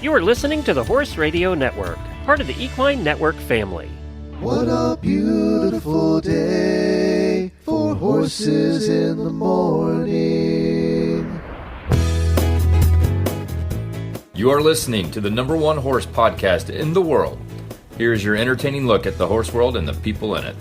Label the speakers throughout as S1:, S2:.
S1: You are listening to the Horse Radio Network, part of the Equine Network family.
S2: What a beautiful day for horses in the morning.
S3: You are listening to the #1 horse podcast in the world. Here is your entertaining look at the horse world and the people in it.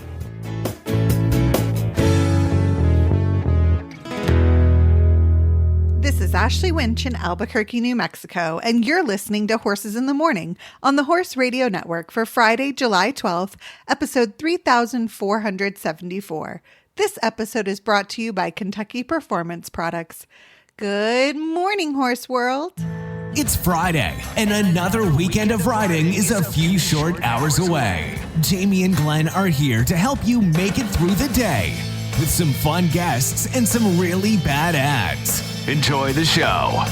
S4: This is Ashley Winch in Albuquerque, New Mexico, and you're listening to Horses in the Morning on the Horse Radio Network for Friday, July 12th, episode 3474. This episode is brought to you by Kentucky Performance Products. Good morning, Horse World.
S5: It's Friday, and another weekend of riding is a few short hours away. Jamie and Glenn are here to help you make it through the day with some fun guests and some really bad ads. Enjoy the show.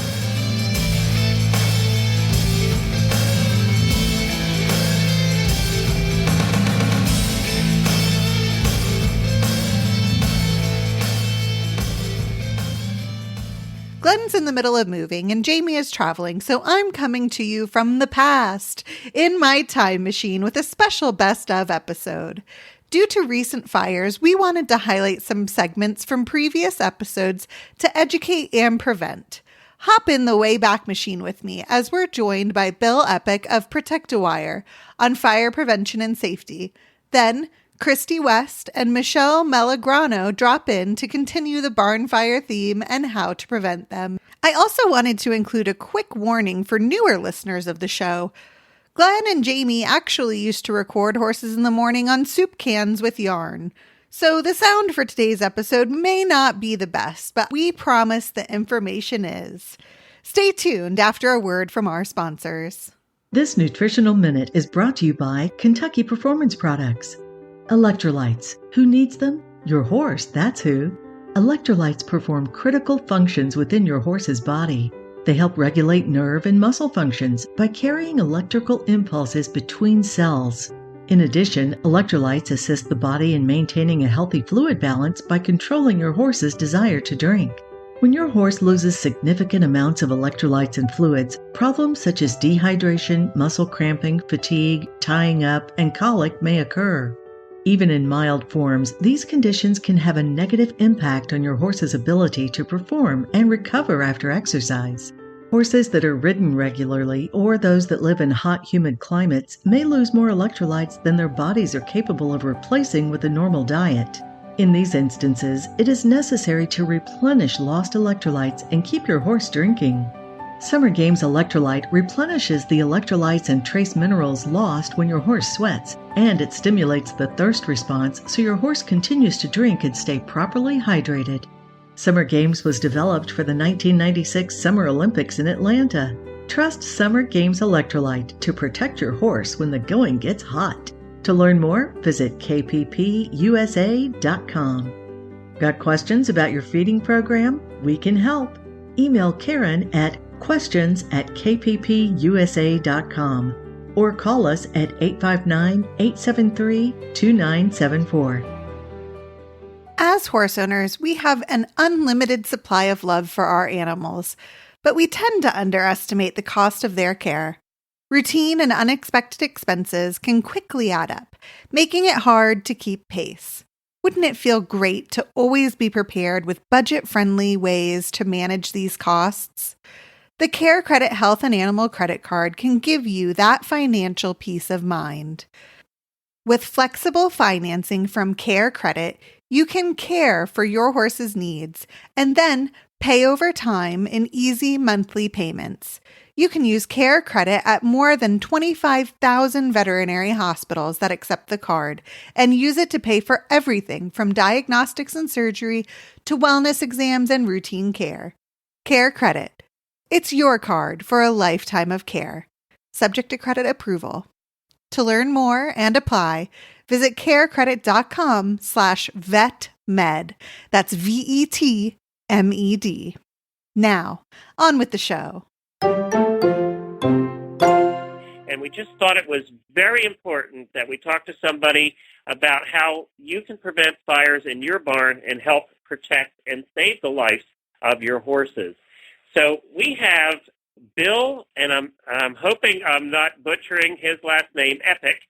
S4: Glenn's in the middle of moving and Jamie is traveling, so I'm coming to you from the past in my time machine with a special best of episode. Due to recent fires, we wanted to highlight some segments from previous episodes to educate and prevent. Hop in the Wayback Machine with me as we're joined by Bill Eppich of Protectowire on fire prevention and safety. Then, Christy West and Michelle Melaragno drop in to continue the barn fire theme and how to prevent them. I also wanted to include a quick warning for newer listeners of the show. Glenn and Jamie actually used to record Horses in the Morning on soup cans with yarn. So the sound for today's episode may not be the best, but we promise the information is. Stay tuned after a word from our sponsors.
S6: This Nutritional Minute is brought to you by Kentucky Performance Products. Electrolytes. Who needs them? Your horse, that's who. Electrolytes perform critical functions within your horse's body. They help regulate nerve and muscle functions by carrying electrical impulses between cells. In addition, electrolytes assist the body in maintaining a healthy fluid balance by controlling your horse's desire to drink. When your horse loses significant amounts of electrolytes and fluids, problems such as dehydration, muscle cramping, fatigue, tying up, and colic may occur. Even in mild forms, these conditions can have a negative impact on your horse's ability to perform and recover after exercise. Horses that are ridden regularly or those that live in hot, humid climates may lose more electrolytes than their bodies are capable of replacing with a normal diet. In these instances, it is necessary to replenish lost electrolytes and keep your horse drinking. Summer Games Electrolyte replenishes the electrolytes and trace minerals lost when your horse sweats, and it stimulates the thirst response so your horse continues to drink and stay properly hydrated. Summer Games was developed for the 1996 Summer Olympics in Atlanta. Trust Summer Games Electrolyte to protect your horse when the going gets hot. To learn more, visit kppusa.com. Got questions about your feeding program? We can help. Email Karen at questions@kppusa.com or call us at 859-873-2974.
S4: As horse owners, we have an unlimited supply of love for our animals, but we tend to underestimate the cost of their care. Routine and unexpected expenses can quickly add up, making it hard to keep pace. Wouldn't it feel great to always be prepared with budget-friendly ways to manage these costs? The Care Credit Health and Animal Credit Card can give you that financial peace of mind. With flexible financing from Care Credit, you can care for your horse's needs and then pay over time in easy monthly payments. You can use Care Credit at more than 25,000 veterinary hospitals that accept the card and use it to pay for everything from diagnostics and surgery to wellness exams and routine care. Care Credit. It's your card for a lifetime of care. Subject to credit approval. To learn more and apply, visit carecredit.com/vetmed. That's VETMED. Now, on with the show.
S1: And we just thought it was very important that we talk to somebody about how you can prevent fires in your barn and help protect and save the life of your horses. So we have Bill, and I'm hoping I'm not butchering his last name, Eppich,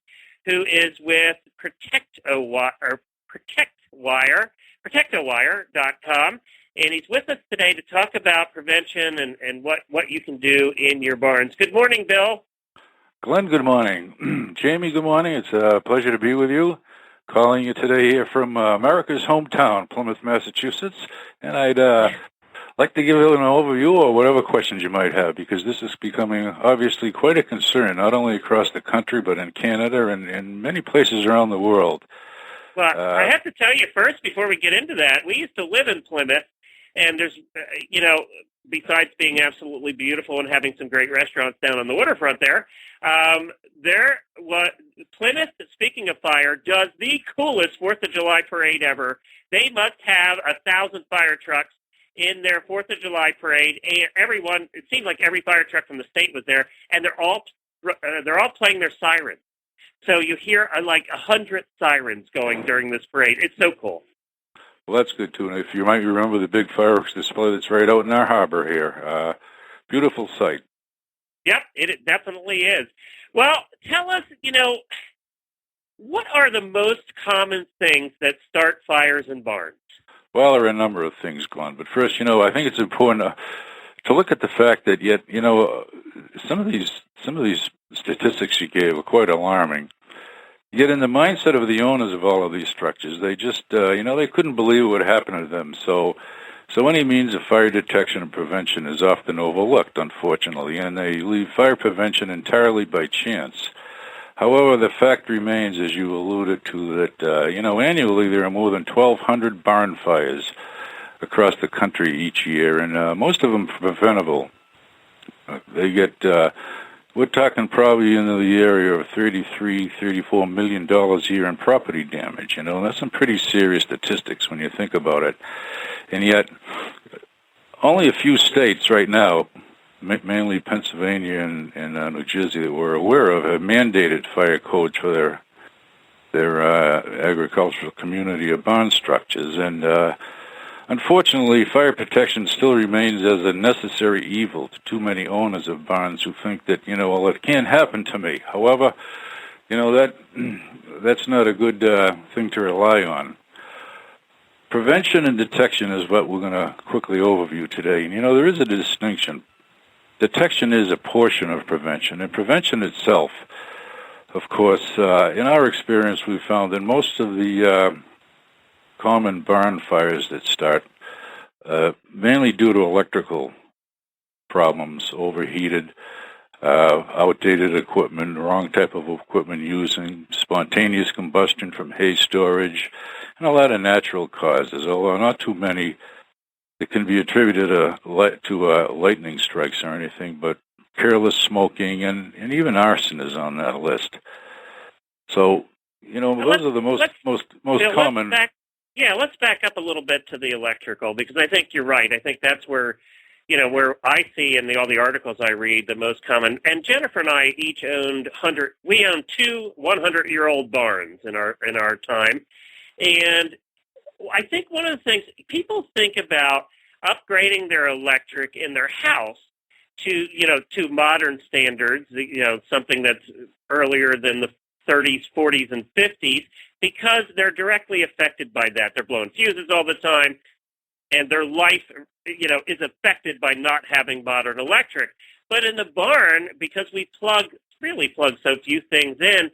S1: who is with Protectowire.com, and he's with us today to talk about prevention and what you can do in your barns. Good morning, Bill.
S7: Glenn, good morning. Jamie, good morning. It's a pleasure to be with you. Calling you today here from America's hometown, Plymouth, Massachusetts. And I'd like to give you an overview or whatever questions you might have, because this is becoming obviously quite a concern, not only across the country, but in Canada and in many places around the world.
S1: Well, I have to tell you first, before we get into that, we used to live in Plymouth, and there's, besides being absolutely beautiful and having some great restaurants down on the waterfront Plymouth, speaking of fire, does the coolest 4th of July parade ever. They must have 1,000 fire trucks in their 4th of July parade, and it seemed like every fire truck from the state was there, and they're all playing their sirens. So you hear like 100 sirens going during this parade. It's so cool.
S7: Well, that's good, too. And if you might remember the big fireworks display that's right out in our harbor here. Beautiful sight.
S1: Yep, it definitely is. Well, tell us, what are the most common things that start fires in barns?
S7: Well, there are a number of things, Glenn. But first, I think it's important to look at the fact that yet, some of these statistics you gave are quite alarming. Yet in the mindset of the owners of all of these structures, they just, they couldn't believe what would happen to them. So any means of fire detection and prevention is often overlooked, unfortunately, and they leave fire prevention entirely by chance. However, the fact remains, as you alluded to, that, annually there are more than 1,200 barn fires across the country each year, and most of them preventable. They get, we're talking probably in the area of $34 million a year in property damage. That's some pretty serious statistics when you think about it. And yet, only a few states right now, mainly Pennsylvania and New Jersey that we're aware of, have mandated fire codes for their agricultural community of barn structures. And unfortunately, fire protection still remains as a necessary evil to too many owners of barns who think that, it can't happen to me. However, that's not a good thing to rely on. Prevention and detection is what we're going to quickly overview today. And, there is a distinction. Detection is a portion of prevention, and prevention itself, of course, in our experience, we've found that most of the common barn fires that start, mainly due to electrical problems, overheated, outdated equipment, wrong type of equipment using, spontaneous combustion from hay storage, and a lot of natural causes, although not too many that can be attributed to lightning strikes or anything, but careless smoking and even arson is on that list. So, those are the most common.
S1: Let's back up a little bit to the electrical, because I think you're right. I think that's where I see in all the articles I read the most common. And Jennifer and I each owned we owned two 100-year-old barns in our time. And I think one of the things people think about upgrading their electric in their house to modern standards, something that's earlier than the 30s, 40s, and 50s, because they're directly affected by that. They're blowing fuses all the time, and their life, is affected by not having modern electric. But in the barn, because we plug so few things in,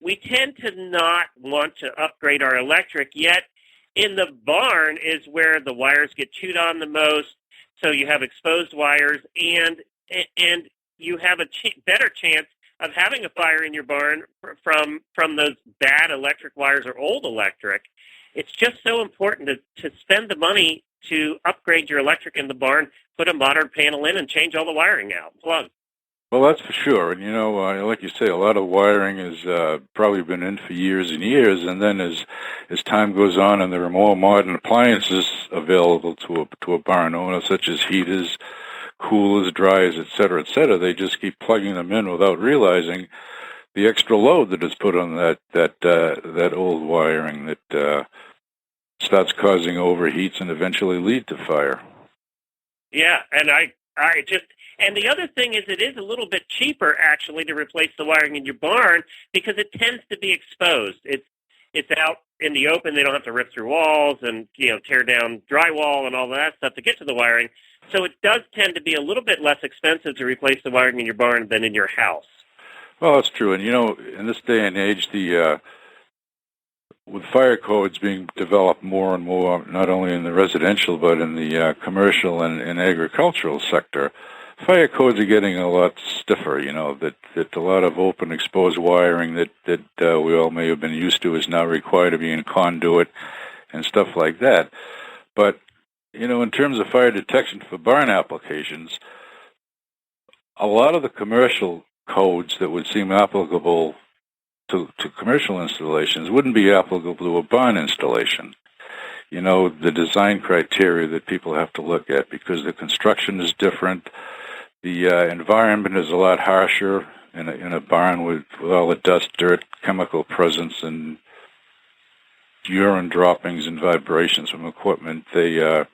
S1: we tend to not want to upgrade our electric, yet in the barn is where the wires get chewed on the most, so you have exposed wires, and you have a better chance of having a fire in your barn from those bad electric wires or old electric. It's just so important to spend the money to upgrade your electric in the barn, put a modern panel in, and change all the wiring out, plug.
S7: Well, that's for sure. And, like you say, a lot of wiring has probably been in for years and years, and then as time goes on and there are more modern appliances available to a barn owner, such as heaters, coolers, dryers, et cetera, they just keep plugging them in without realizing the extra load that is put on that old wiring that starts causing overheats and eventually lead to fire.
S1: Yeah, and I just, And the other thing is it is a little bit cheaper, actually, to replace the wiring in your barn because it tends to be exposed. It's out in the open. They don't have to rip through walls and, tear down drywall and all that stuff to get to the wiring. So it does tend to be a little bit less expensive to replace the wiring in your barn than in your house.
S7: Well, that's true. And, in this day and age, with fire codes being developed more and more, not only in the residential but in the commercial and agricultural sector, fire codes are getting a lot stiffer. That a lot of open, exposed wiring that we all may have been used to is now required to be in conduit and stuff like that. But, in terms of fire detection for barn applications, a lot of the commercial codes that would seem applicable to commercial installations wouldn't be applicable to a barn installation. The design criteria that people have to look at because the construction is different. The environment is a lot harsher in a barn with all the dust, dirt, chemical presence, and urine droppings and vibrations from equipment. They're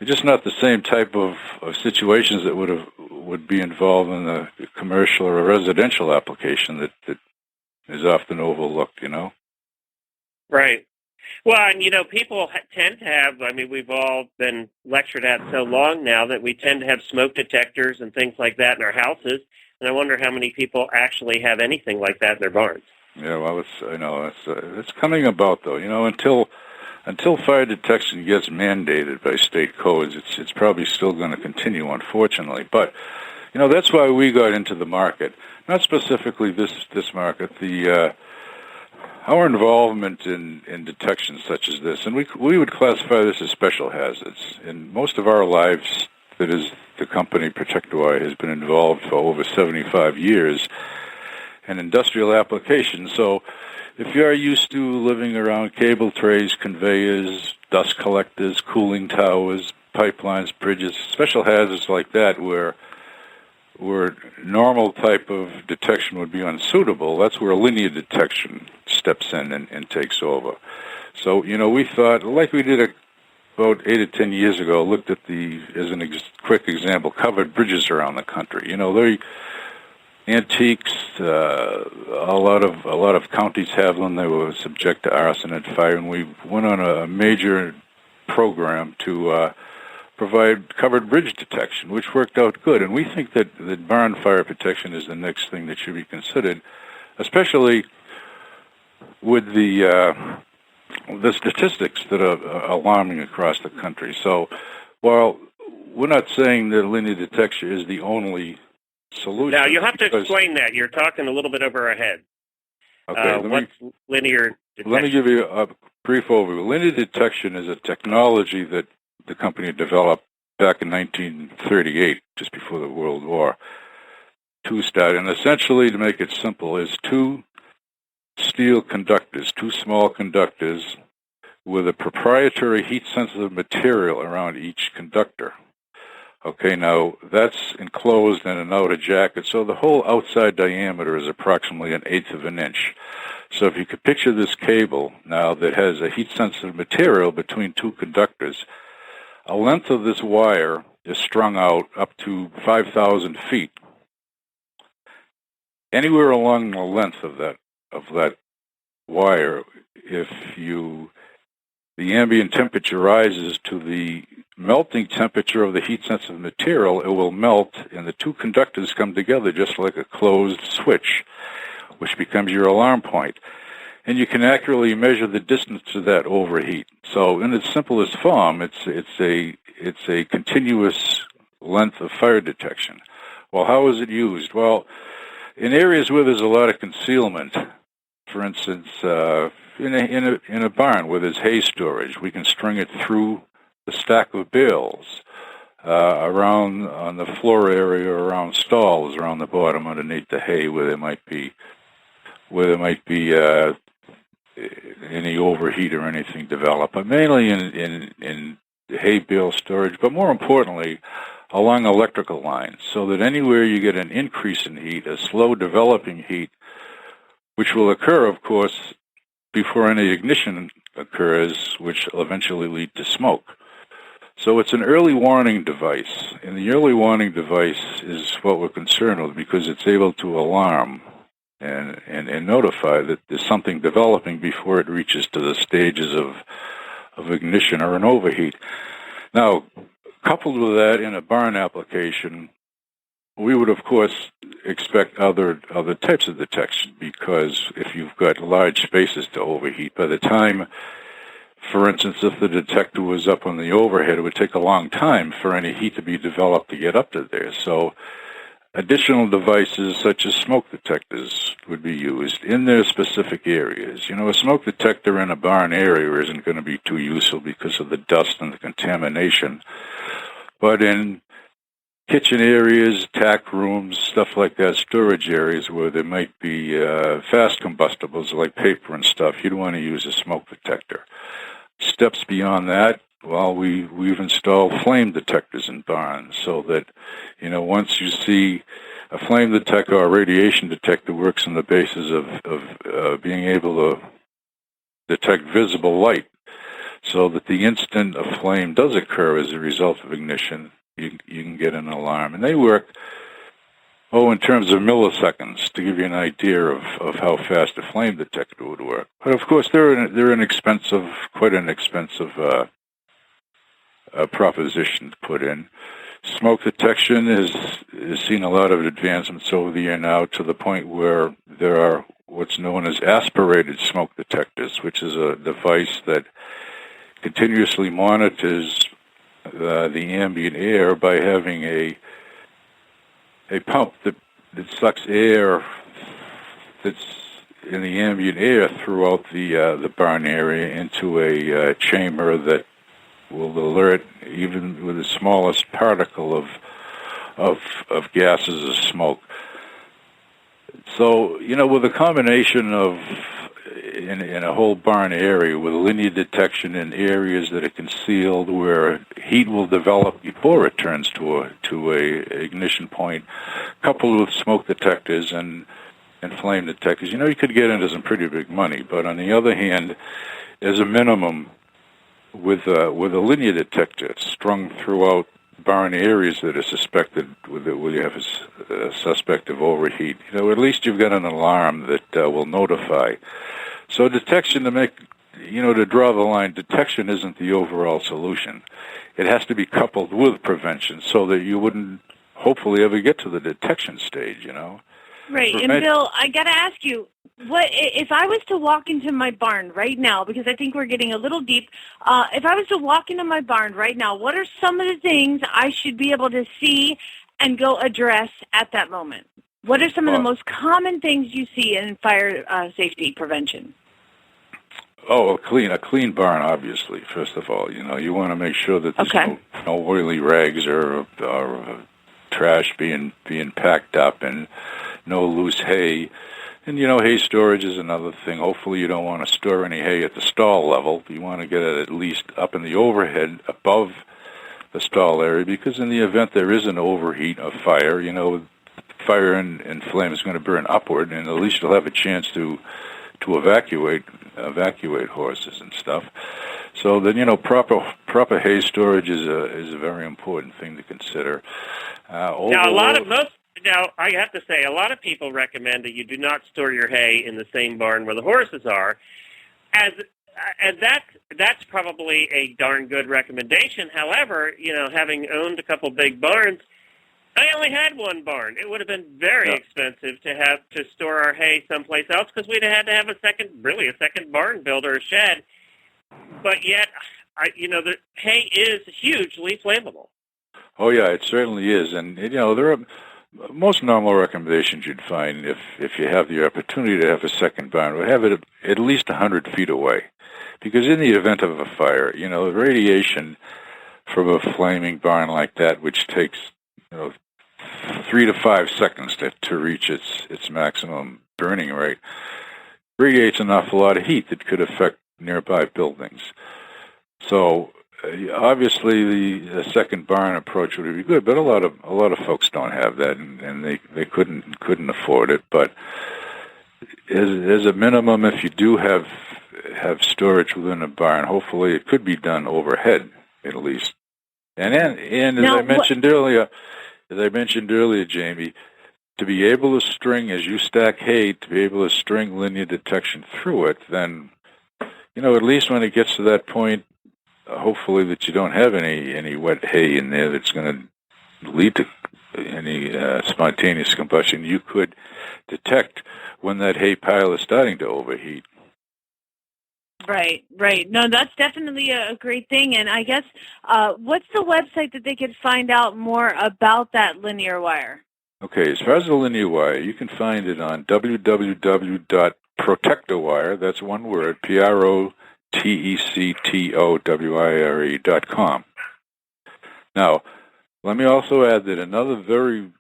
S7: just not the same type of situations that would be involved in a commercial or a residential application that is often overlooked,
S1: Right. Well, and, people tend to have, we've all been lectured at so long now that we tend to have smoke detectors and things like that in our houses, and I wonder how many people actually have anything like that in their barns.
S7: Yeah, well, it's coming about, though. Until fire detection gets mandated by state codes, it's probably still going to continue, unfortunately. But, that's why we got into the market. Not specifically this market, our involvement in detection such as this, and we would classify this as special hazards. In most of our lives, that is, the company Protectowire has been involved for over 75 years in industrial applications. So if you're used to living around cable trays, conveyors, dust collectors, cooling towers, pipelines, bridges, special hazards like that where normal type of detection would be unsuitable, that's where linear detection steps in and takes over. So, we thought, like we did about 8 or 10 years ago, looked at as a quick example, covered bridges around the country. They're antiques. A lot of counties have them. They were subject to arson and fire, and we went on a major program to provide covered bridge detection, which worked out good. And we think that barn fire protection is the next thing that should be considered, especially with the statistics that are alarming across the country. So while we're not saying that linear detection is the only solution.
S1: Now, you'll have to explain that. You're talking a little bit over our head.
S7: Okay,
S1: what's linear detection?
S7: Let me give you a brief overview. Linear detection is a technology that the company developed back in 1938, just before the World War II started. And essentially, to make it simple, is two steel conductors, two small conductors with a proprietary heat-sensitive material around each conductor. Okay, now that's enclosed in an outer jacket, so the whole outside diameter is approximately 1/8 of an inch. So if you could picture this cable now that has a heat-sensitive material between two conductors, a length of this wire is strung out up to 5,000 feet. Anywhere along the length of that wire, if the ambient temperature rises to the melting temperature of the heat-sensitive material, it will melt, and the two conductors come together just like a closed switch, which becomes your alarm point. And you can accurately measure the distance to that overheat. So in its simplest form, it's a continuous length of fire detection. Well, how is it used? Well, in areas where there's a lot of concealment, for instance, in a barn where there's hay storage, we can string it through the stack of bales, around on the floor area, around stalls, around the bottom underneath the hay where there might be any overheat or anything develop, but mainly in hay bale storage, but more importantly, along electrical lines, so that anywhere you get an increase in heat, a slow developing heat, which will occur, of course, before any ignition occurs, which will eventually lead to smoke. So it's an early warning device, and the early warning device is what we're concerned with because it's able to alarm and notify that there's something developing before it reaches to the stages of ignition or an overheat. Now, coupled with that in a barn application, we would, of course, expect other types of detection because if you've got large spaces to overheat, by the time, for instance, if the detector was up on the overhead, it would take a long time for any heat to be developed to get up to there. So additional devices such as smoke detectors would be used in their specific areas. You know, a smoke detector in a barn area isn't going to be too useful because of the dust and the contamination. But in kitchen areas, tack rooms, stuff like that, storage areas where there might be fast combustibles like paper and stuff, you'd want to use a smoke detector. Steps beyond that, well, we've installed flame detectors in barns so that, you know, once you see a flame detector or a radiation detector works on the basis of being able to detect visible light so that the instant a flame does occur as a result of ignition, you can get an alarm. And they work, in terms of milliseconds, to give you an idea of how fast a flame detector would work. But, of course, they're quite an expensive proposition to put in. Smoke detection has seen a lot of advancements over the year now to the point where there are what's known as aspirated smoke detectors, which is a device that continuously monitors the ambient air by having a pump that sucks air that's in the ambient air throughout the barn area into a chamber that will alert even with the smallest particle of gases of smoke. So, you know, with a combination of in a whole barn area with linear detection in areas that are concealed where heat will develop before it turns to a ignition point, coupled with smoke detectors and flame detectors, you know, you could get into some pretty big money. But on the other hand, as a minimum, with a linear detector strung throughout barn areas that are suspected where you have a suspect of overheat, you know, at least you've got an alarm that will notify. So detection to draw the line, detection isn't the overall solution. It has to be coupled with prevention so that you wouldn't hopefully ever get to the detection stage, you know.
S8: Right. And Bill, I got to ask you, what if I was to walk into my barn right now, because I think we're getting a little deep, if I was to walk into my barn right now, what are some of the things I should be able to see and go address at that moment? What are some of the most common things you see in fire safety prevention?
S7: A clean barn, obviously, first of all. You know, you want to make sure that there's no oily rags or trash being packed up and no loose hay. And, you know, hay storage is another thing. Hopefully you don't want to store any hay at the stall level. You want to get it at least up in the overhead above the stall area because in the event there is an overheat of fire, you know, fire and flame is going to burn upward, and at least you'll have a chance to evacuate horses and stuff. So then, you know, proper hay storage is a very important thing to consider.
S1: Now, I have to say, a lot of people recommend that you do not store your hay in the same barn where the horses are, and that's probably a darn good recommendation. However, you know, having owned a couple big barns, I only had one barn. It would have been very expensive to have to store our hay someplace else because we'd have had to have a second barn built or a shed. But yet, the hay is hugely flammable.
S7: Oh yeah, it certainly is, and you know there are most normal recommendations you'd find if you have the opportunity to have a second barn would have it at least 100 feet away, because in the event of a fire, you know, the radiation from a flaming barn like that, which takes 3 to 5 seconds to reach its maximum burning rate, radiates an awful lot of heat that could affect nearby buildings. So obviously the second barn approach would be good, but a lot of folks don't have that, and they couldn't afford it. But as a minimum, if you do have storage within a barn, hopefully it could be done overhead at least. And
S8: Now,
S7: as I mentioned earlier, Jamie, to be able to string, as you stack hay, to be able to string linear detection through it, then, at least when it gets to that point, hopefully that you don't have any wet hay in there that's going to lead to any spontaneous combustion, you could detect when that hay pile is starting to overheat.
S8: Right. No, that's definitely a great thing. And I guess, what's the website that they could find out more about that linear wire?
S7: Okay, as far as the linear wire, you can find it on www.protectowire, that's one word, PROTECTOWIRE.com. Now, let me also add that another very,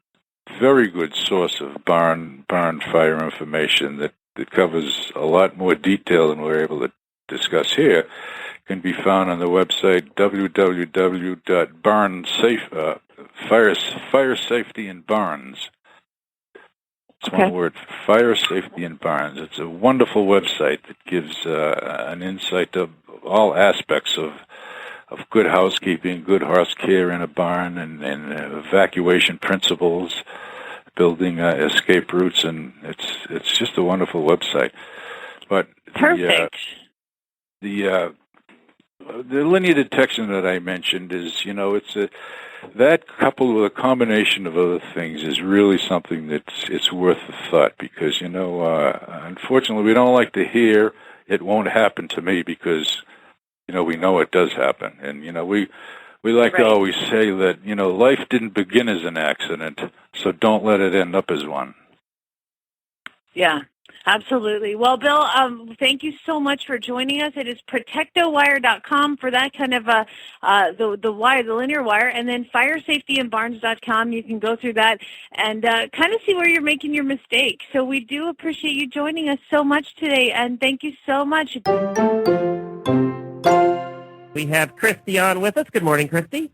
S7: very good source of barn fire information that covers a lot more detail than we're able to discuss here can be found on the website Fire Safety in Barns. It's one word, Fire Safety in Barns. It's a wonderful website that gives an insight of all aspects of good housekeeping, good horse care in a barn, and evacuation principles, building escape routes, and it's just a wonderful website. But
S8: Perfect.
S7: The linear detection that I mentioned is, that coupled with a combination of other things is really something it's worth a thought, because, unfortunately we don't like to hear it won't happen to me, because, we know it does happen. And, we like to always say that, life didn't begin as an accident, so don't let it end up as one.
S8: Yeah. Absolutely. Well, Bill, thank you so much for joining us. It is protectowire.com for that kind of the wire, the linear wire, and then firesafetyinbarns.com. You can go through that and kind of see where you're making your mistakes. So we do appreciate you joining us so much today, and thank you so much.
S1: We have Christy on with us. Good morning, Christy.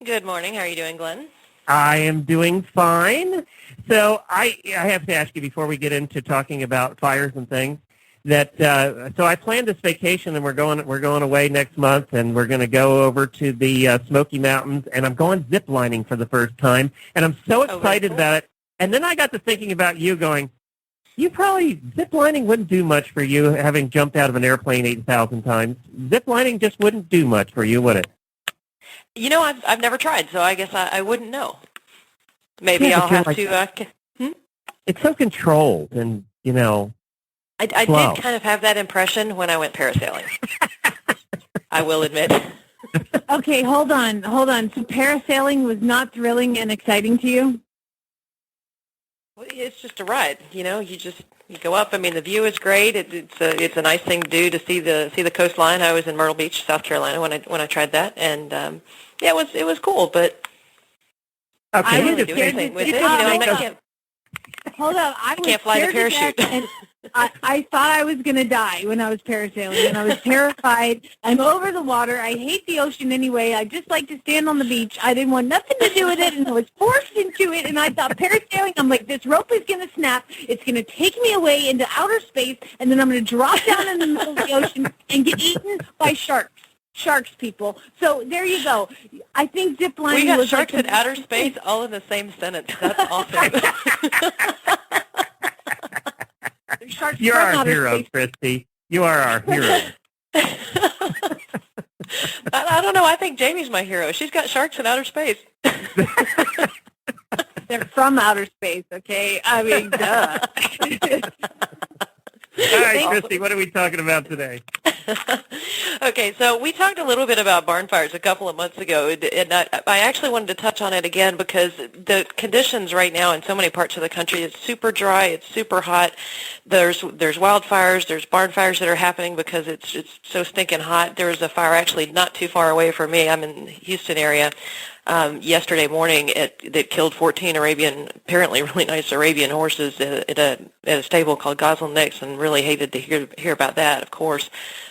S9: Good morning. How are you doing, Glenn?
S1: I am doing fine. So I have to ask you before we get into talking about fires and things that so I planned this vacation, and we're going away next month, and we're going to go over to the Smoky Mountains, and I'm going zip lining for the first time, and I'm so excited about it. And then I got to thinking about you going, you probably, zip lining wouldn't do much for you, having jumped out of an airplane 8,000 times. Zip lining just wouldn't do much for you, would it?
S9: I've never tried, so I guess I wouldn't know. Maybe I'll have to.
S1: It's so controlled, and
S9: I did kind of have that impression when I went parasailing. I will admit.
S8: Okay, hold on. So parasailing was not thrilling and exciting to you?
S9: Well, it's just a ride. You go up. I mean, the view is great. It's a nice thing to do, to see the coastline. I was in Myrtle Beach, South Carolina, when I tried that, and it was cool. But
S1: okay,
S9: I didn't really do anything with it.
S8: Hold up, I
S9: can't fly the parachute.
S8: And I thought I was going to die when I was parasailing, and I was terrified. I'm over the water. I hate the ocean anyway. I just like to stand on the beach. I didn't want nothing to do with it, and I was forced into it, and I thought parasailing, I'm like, this rope is going to snap. It's going to take me away into outer space, and then I'm going to drop down in the middle of the ocean and get eaten by sharks. Sharks, people. So there you go. I think zip lining.
S9: We got
S8: was
S9: sharks
S8: like
S9: in outer space all in the same sentence. That's awesome.
S1: You're our hero, Christy. You are our hero.
S9: I don't know. I think Jamie's my hero. She's got sharks in outer space.
S8: They're from outer space, okay? I mean, duh.
S1: All right, Christy, what are we talking about today?
S9: Okay, so we talked a little bit about barn fires a couple of months ago, and I actually wanted to touch on it again because the conditions right now in so many parts of the country, it's super dry, it's super hot. There's wildfires, there's barn fires that are happening because it's so stinking hot. There was a fire actually not too far away from me. I'm in the Houston area. Yesterday morning that killed 14 apparently really nice Arabian horses at a stable called Goslin Nicks, and really hated to hear about that, of course.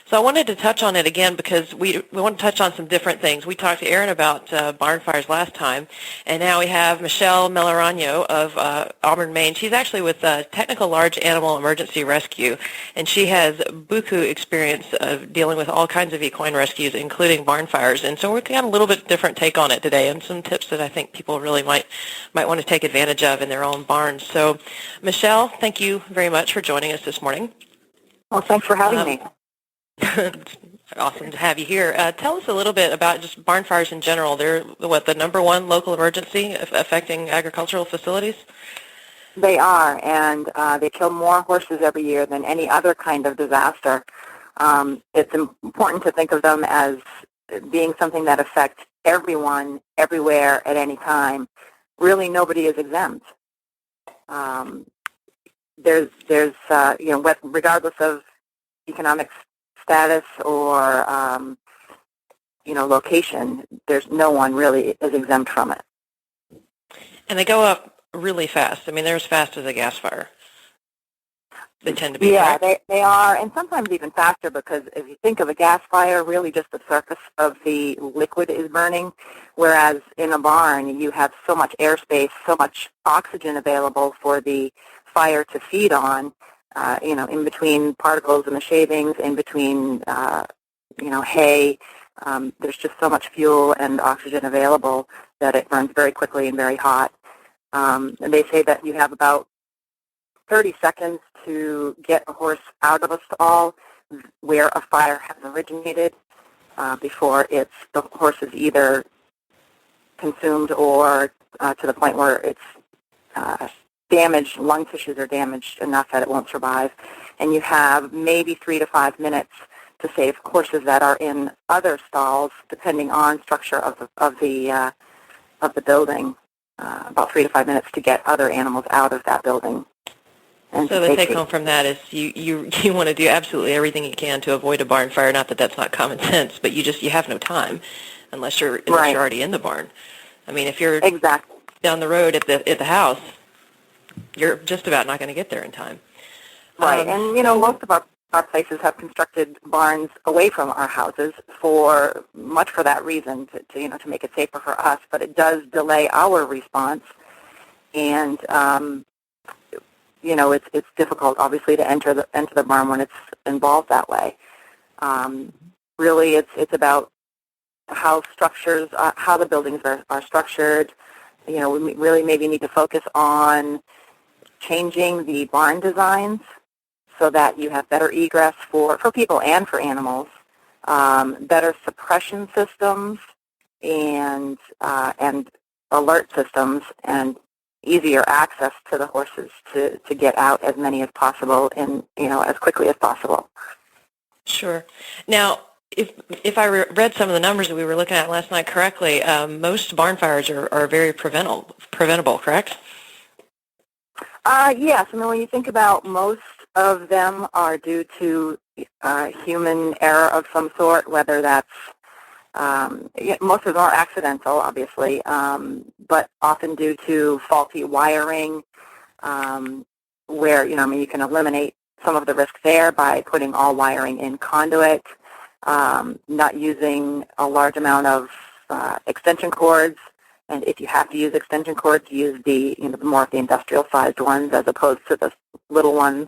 S9: So I wanted to touch on it again because we want to touch on some different things. We talked to Aaron about barn fires last time, and now we have Michelle Melaragno of Auburn, Maine. She's actually with Technical Large Animal Emergency Rescue, and she has buku experience of dealing with all kinds of equine rescues, including barn fires. And so we're got a little bit different take on it today, and some tips that I think people really might want to take advantage of in their own barns. So, Michelle, thank you very much for joining us this morning.
S10: Well, thanks for having me.
S9: It's awesome to have you here. Tell us a little bit about just barn fires in general. They're, the number one local emergency affecting agricultural facilities?
S10: They are, and they kill more horses every year than any other kind of disaster. It's important to think of them as being something that affects everyone, everywhere, at any time. Really, nobody is exempt. There's regardless of economic status or, location, there's no one really is exempt from it.
S9: And they go up really fast. I mean, they're as fast as a gas fire. They tend to be.
S10: Yeah, they are, and sometimes even faster, because if you think of a gas fire, really just the surface of the liquid is burning, whereas in a barn you have so much airspace, so much oxygen available for the fire to feed on, in between particles in the shavings, in between, hay. There's just so much fuel and oxygen available that it burns very quickly and very hot. And they say that you have about 30 seconds to get a horse out of a stall where a fire has originated before the horse is either consumed or to the point where it's damaged, lung tissues are damaged enough that it won't survive. And you have maybe 3 to 5 minutes to save horses that are in other stalls, depending on structure of the building. About 3 to 5 minutes to get other animals out of that building. And
S9: so the take home from that is you want to do absolutely everything you can to avoid a barn fire. Not that that's not common sense, but you have no time unless you're already in the barn. I mean, if you're down the road at the house, you're just about not going to get there in time.
S10: Right, and most of our places have constructed barns away from our houses for that reason, to make it safer for us. But it does delay our response, and it's difficult, obviously, to enter the barn when it's involved that way. Really, it's about how the buildings are structured. We really maybe need to focus on changing the barn designs so that you have better egress for people and for animals, better suppression systems, and alert systems, and easier access to the horses to get out as many as possible and as quickly as possible.
S9: Sure. Now, if I read some of the numbers that we were looking at last night correctly, most barn fires are very preventable, correct?
S10: Yes. I mean, when you think about, most of them are due to human error of some sort, whether that's most of them are accidental, obviously, but often due to faulty wiring, where you can eliminate some of the risk there by putting all wiring in conduit, not using a large amount of extension cords. And if you have to use extension cords, use the more of the industrial-sized ones as opposed to the little ones.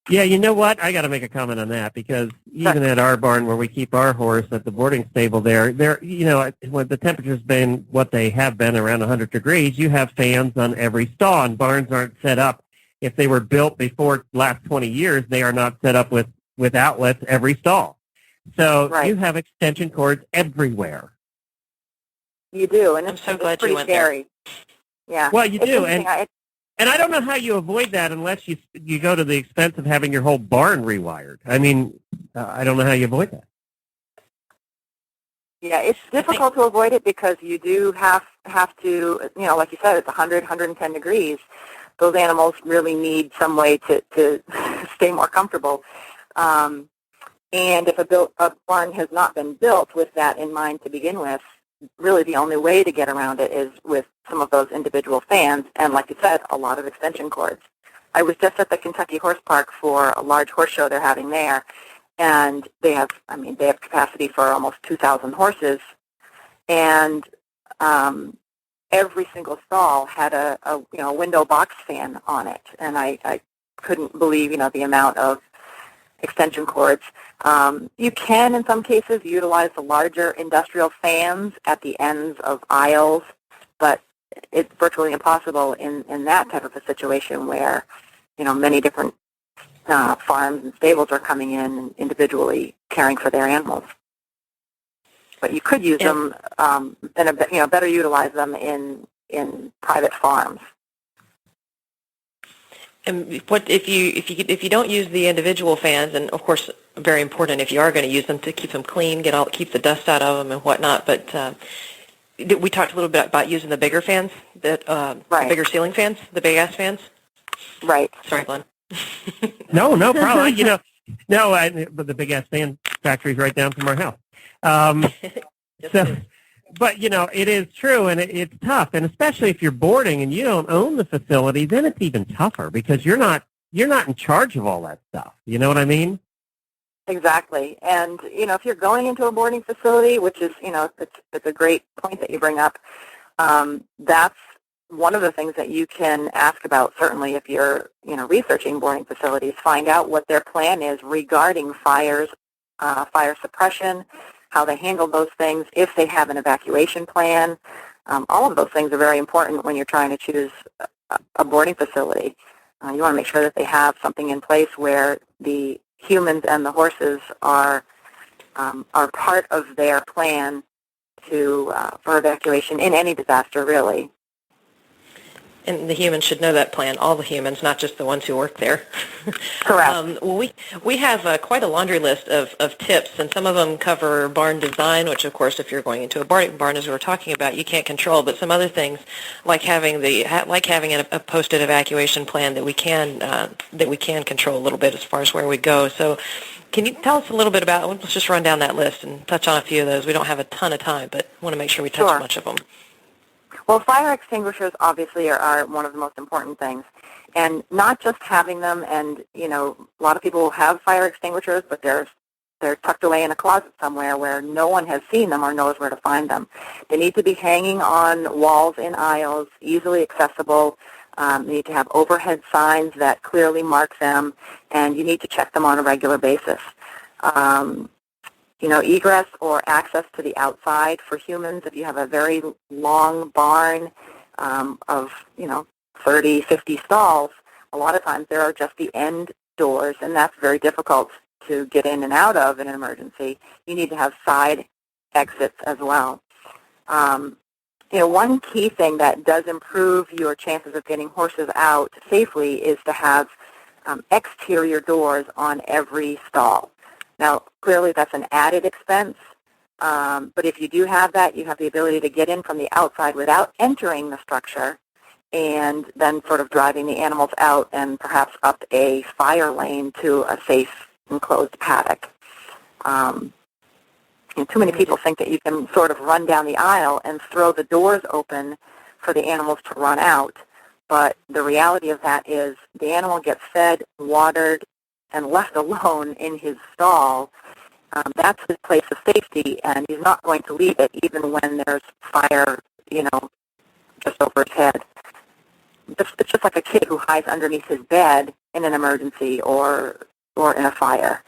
S1: Yeah, you know what? I got to make a comment on that, because even at our barn where we keep our horse at the boarding stable there, when the temperature's been what they have been, around 100 degrees, you have fans on every stall, and barns aren't set up. If they were built before the last 20 years, they are not set up with outlets every stall. So you have extension cords everywhere.
S10: You do, and
S9: I'm so glad
S10: pretty
S9: you went
S10: scary.
S9: There.
S10: Yeah.
S1: Well, you do, and I don't know how you avoid that unless you go to the expense of having your whole barn rewired. I mean, I don't know how you avoid that.
S10: Yeah, it's difficult to avoid it because you do have to, like you said, it's 100, 110 degrees. Those animals really need some way to stay more comfortable. And if a barn has not been built with that in mind to begin with, really the only way to get around it is with some of those individual fans and, like you said, a lot of extension cords. I was just at the Kentucky Horse Park for a large horse show they're having there, and they have capacity for almost 2,000 horses, and every single stall had a window box fan on it, and I couldn't believe the amount of extension cords. You can, in some cases, utilize the larger industrial fans at the ends of aisles, but it's virtually impossible in that type of a situation where many different farms and stables are coming in and individually caring for their animals. But you could use them and better utilize them in private farms.
S9: And what if you don't use the individual fans, and of course very important if you are going to use them to keep them clean, keep the dust out of them and whatnot. But we talked a little bit about using the bigger fans,
S10: right.
S9: The bigger ceiling fans, the big ass fans.
S10: Right.
S9: Sorry, Glenn.
S1: No problem. But the big ass fan factory's right down from our house. But it is true, and it's tough, and especially if you're boarding and you don't own the facility, then it's even tougher because you're not in charge of all that stuff. You know what I mean?
S10: Exactly. And if you're going into a boarding facility, which is it's a great point that you bring up, that's one of the things that you can ask about. Certainly, if you're researching boarding facilities, find out what their plan is regarding fires, fire suppression, how they handle those things, if they have an evacuation plan. All of those things are very important when you're trying to choose a boarding facility. You want to make sure that they have something in place where the humans and the horses are part of their plan for evacuation in any disaster, really.
S9: And the humans should know that plan, all the humans, not just the ones who work there.
S10: Correct.
S9: We have quite a laundry list of tips, and some of them cover barn design, which, of course, if you're going into a barn, as we were talking about, you can't control. But some other things, like having a posted evacuation plan that we can control a little bit as far as where we go. So, can you tell us a little bit about? Let's just run down that list and touch on a few of those. We don't have a ton of time, but want to make sure we touch a bunch of them.
S10: Well, fire extinguishers obviously are one of the most important things, and not just having them. And a lot of people have fire extinguishers, but they're tucked away in a closet somewhere where no one has seen them or knows where to find them. They need to be hanging on walls in aisles, easily accessible. You need to have overhead signs that clearly mark them, and you need to check them on a regular basis. Egress or access to the outside for humans. If you have a very long barn of 30, 50 stalls, a lot of times there are just the end doors, and that's very difficult to get in and out of in an emergency. You need to have side exits as well. One key thing that does improve your chances of getting horses out safely is to have exterior doors on every stall. Now, clearly that's an added expense, but if you do have that, you have the ability to get in from the outside without entering the structure and then sort of driving the animals out and perhaps up a fire lane to a safe enclosed paddock. Too many people think that you can sort of run down the aisle and throw the doors open for the animals to run out, but the reality of that is the animal gets fed, watered, and left alone in his stall. That's his place of safety, and he's not going to leave it even when there's fire, just over his head. It's just like a kid who hides underneath his bed in an emergency or in a fire.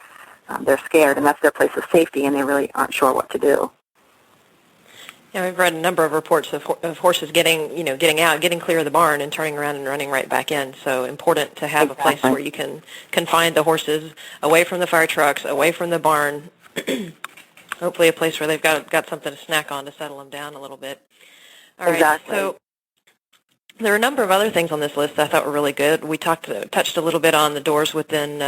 S10: They're scared, and that's their place of safety, and they really aren't sure what to do.
S9: Yeah, we've read a number of reports of horses getting out, getting clear of the barn, and turning around and running right back in. So important to have a place where you can find the horses away from the fire trucks, away from the barn. Hopefully, a place where they've got something to snack on to settle them down a little bit. All right. So there are a number of other things on this list I thought were really good. We touched a little bit on the doors within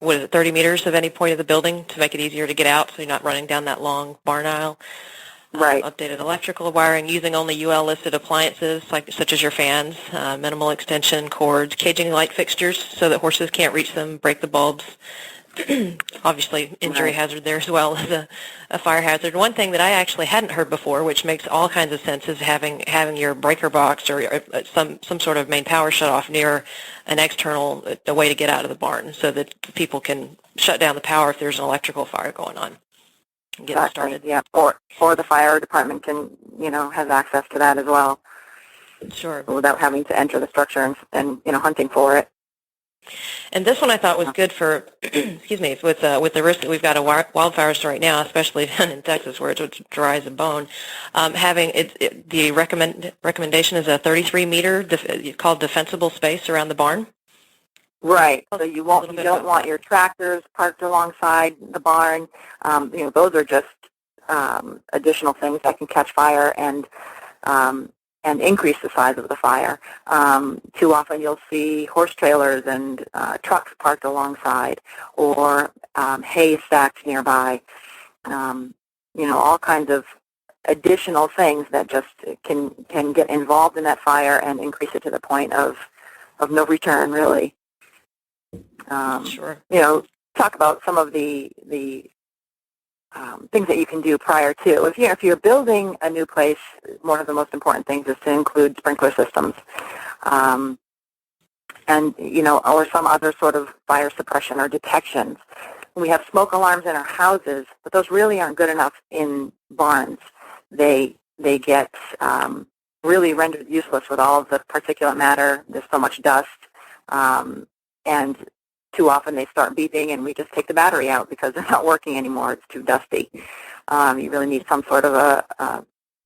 S9: 30 meters of any point of the building to make it easier to get out, so you're not running down that long barn aisle.
S10: Right.
S9: Updated electrical wiring, using only UL-listed appliances such as your fans, minimal extension cords, caging light fixtures so that horses can't reach them, break the bulbs. Obviously, injury hazard there as well as a fire hazard. One thing that I actually hadn't heard before, which makes all kinds of sense, is having your breaker box or some sort of main power shut off near an external a way to get out of the barn, so that people can shut down the power if there's an electrical fire going on. And get it started.
S10: Yeah, or the fire department can, has access to that as well.
S9: Sure.
S10: Without having to enter the structure and hunting for it.
S9: And this one I thought was good for, excuse me, with the risk that we've got of wildfires right now, especially down in Texas where it's dry as a bone. Having the recommendation is a 33-meter called defensible space around the barn.
S10: Right. So you don't want your tractors parked alongside the barn. Those are just additional things that can catch fire and increase the size of the fire. Too often you'll see horse trailers and trucks parked alongside, or hay stacked nearby. All kinds of additional things that just can get involved in that fire and increase it to the point of no return, really.
S9: Sure.
S10: Talk about some of the things that you can do prior to. If you're building a new place, one of the most important things is to include sprinkler systems, or some other sort of fire suppression or detections. We have smoke alarms in our houses, but those really aren't good enough in barns. They get really rendered useless with all of the particulate matter. There's so much dust, and too often they start beeping, and we just take the battery out because they're not working anymore. It's too dusty. You really need some sort of a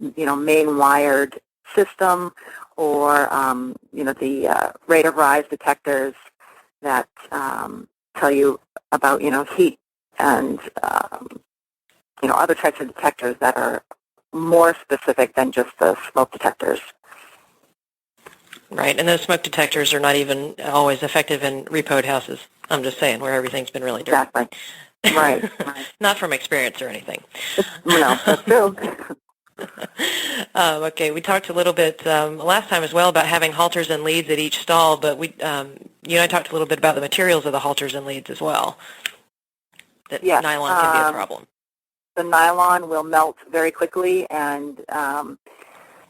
S10: main wired system, or the rate of rise detectors that tell you about heat and other types of detectors that are more specific than just the smoke detectors.
S9: Right, and those smoke detectors are not even always effective in repoed houses. I'm just saying, where everything's been really dirty.
S10: Exactly. Right.
S9: Not from experience or anything.
S10: No, that's true.
S9: Okay, we talked a little bit last time as well about having halters and leads at each stall, but you and I talked a little bit about the materials of the halters and leads as well. That
S10: yes,
S9: nylon can be a problem.
S10: The nylon will melt very quickly, and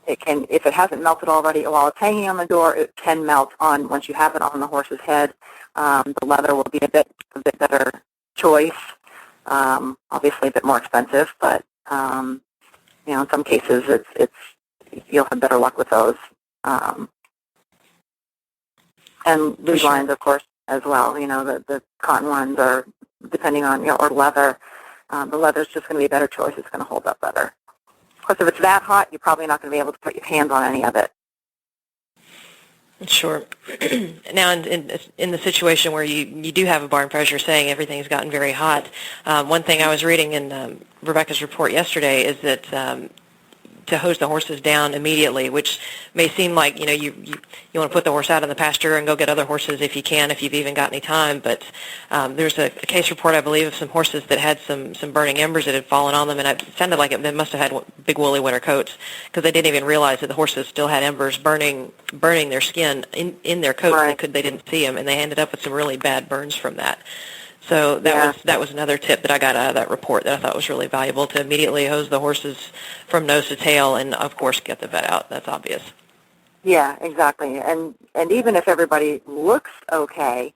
S10: it can, if it hasn't melted already while it's hanging on the door, it can melt once you have it on the horse's head. The leather will be a bit better choice. Obviously a bit more expensive, but in some cases you'll have better luck with those. And lead lines, of course, as well. The cotton ones are, depending on, or leather. The leather's just going to be a better choice. It's going to hold up better. Of course, if it's that hot, you're probably not going to be able to put your hands on any of it.
S9: Sure. Now, in the situation where you do have a barn fire, as you're saying, everything's gotten very hot. One thing I was reading in Rebecca's report yesterday is that to hose the horses down immediately, which may seem like, you want to put the horse out in the pasture and go get other horses if you can, if you've even got any time. But there's a case report, I believe, of some horses that had some burning embers that had fallen on them, and it sounded like they must have had big woolly winter coats, because they didn't even realize that the horses still had embers burning their skin in their coats.
S10: Right.
S9: They didn't see them, and they ended up with some really bad burns from that. So that was another tip that I got out of that report that I thought was really valuable, to immediately hose the horses from nose to tail, and of course get the vet out. That's obvious.
S10: Yeah, exactly. And even if everybody looks okay,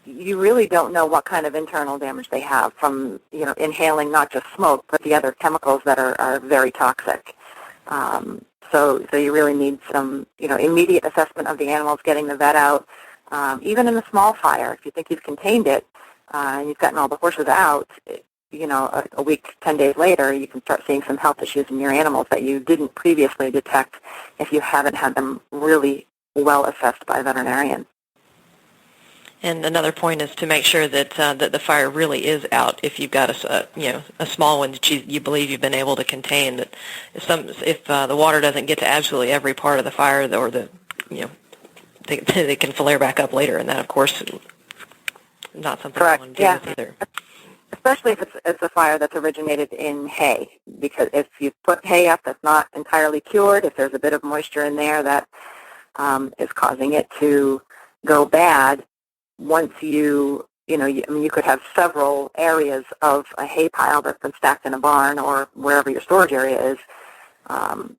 S10: you really don't know what kind of internal damage they have from inhaling not just smoke but the other chemicals that are very toxic. So you really need some immediate assessment of the animals, getting the vet out. Even in a small fire, if you think you've contained it, and you've gotten all the horses out, a week, 10 days later, you can start seeing some health issues in your animals that you didn't previously detect if you haven't had them really well assessed by a veterinarian.
S9: And another point is to make sure that that the fire really is out. If you've got a small one that you believe you've been able to contain, that if the water doesn't get to absolutely every part of the fire, or they can flare back up later, and that, of course, not something
S10: Correct.
S9: you want to deal with either.
S10: Especially if it's a fire that's originated in hay, because if you put hay up that's not entirely cured, if there's a bit of moisture in there that is causing it to go bad, once you could have several areas of a hay pile that's been stacked in a barn or wherever your storage area is, and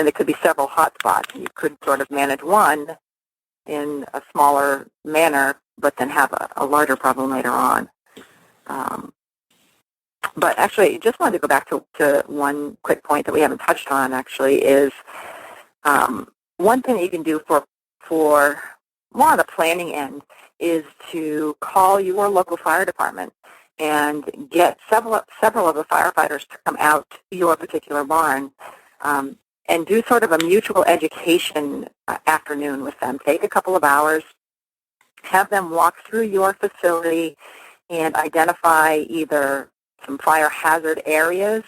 S10: it could be several hot spots. You could sort of manage one in a smaller manner, but then have a larger problem later on. But actually, just wanted to go back to one quick point that we haven't touched on, actually, is one thing that you can do for more on the planning end is to call your local fire department and get several of the firefighters to come out to your particular barn and do sort of a mutual education afternoon with them. Take a couple of hours, have them walk through your facility and identify either some fire hazard areas,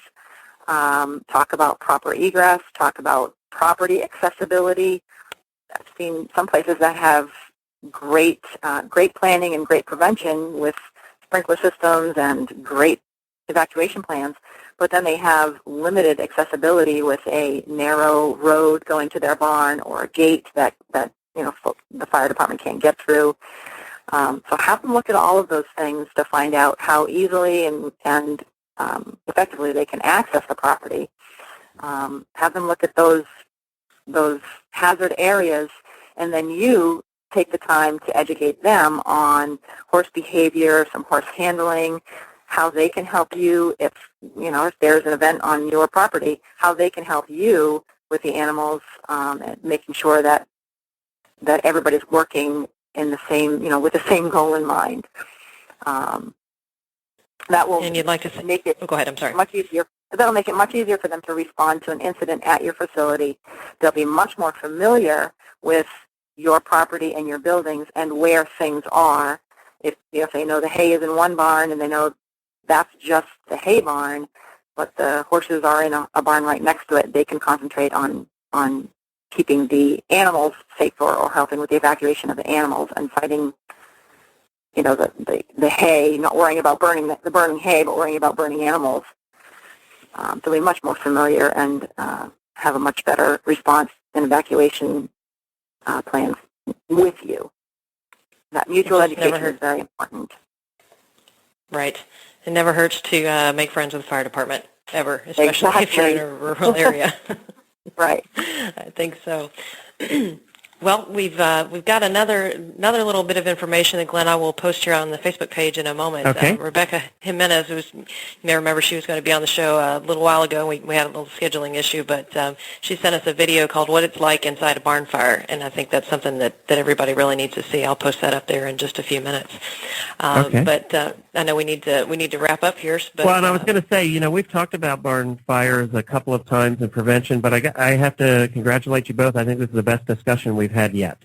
S10: talk about proper egress, talk about property accessibility. I've seen some places that have great planning and great prevention with sprinkler systems and great evacuation plans, but then they have limited accessibility with a narrow road going to their barn or a gate that the fire department can't get through. So have them look at all of those things to find out how easily and effectively they can access the property. Have them look at those hazard areas, and then you take the time to educate them on horse behavior, some horse handling, how they can help you if there's an event on your property, how they can help you with the animals, and making sure that everybody's working in the same, with the same goal in mind. That will
S9: and you'd like to
S10: make it
S9: go ahead, I'm sorry.
S10: Much easier. That'll make it much easier for them to respond to an incident at your facility. They'll be much more familiar with your property and your buildings and where things are. If they know the hay is in one barn and they know that's just the hay barn, but the horses are in a barn right next to it, they can concentrate on keeping the animals safe or helping with the evacuation of the animals and fighting, the hay, not worrying about burning the burning hay, but worrying about burning animals. They'll be much more familiar and have a much better response and evacuation plans with you. That mutual education is very important.
S9: Right. It never hurts to make friends with the fire department, ever, especially if you're in a rural area.
S10: Right.
S9: I think so. Well, we've got another little bit of information that Glenn I will post here on the Facebook page in a moment.
S11: Okay.
S9: Rebecca Jimenez, you may remember she was going to be on the show a little while ago. We had a little scheduling issue, but she sent us a video called "What It's Like Inside a Barn Fire," and I think that's something that everybody really needs to see. I'll post that up there in just a few minutes.
S11: Okay.
S9: But I know we need to wrap up here. But,
S11: well, and I was going to say, we've talked about barn fires a couple of times in prevention, but I have to congratulate you both. I think this is the best discussion we've had yet.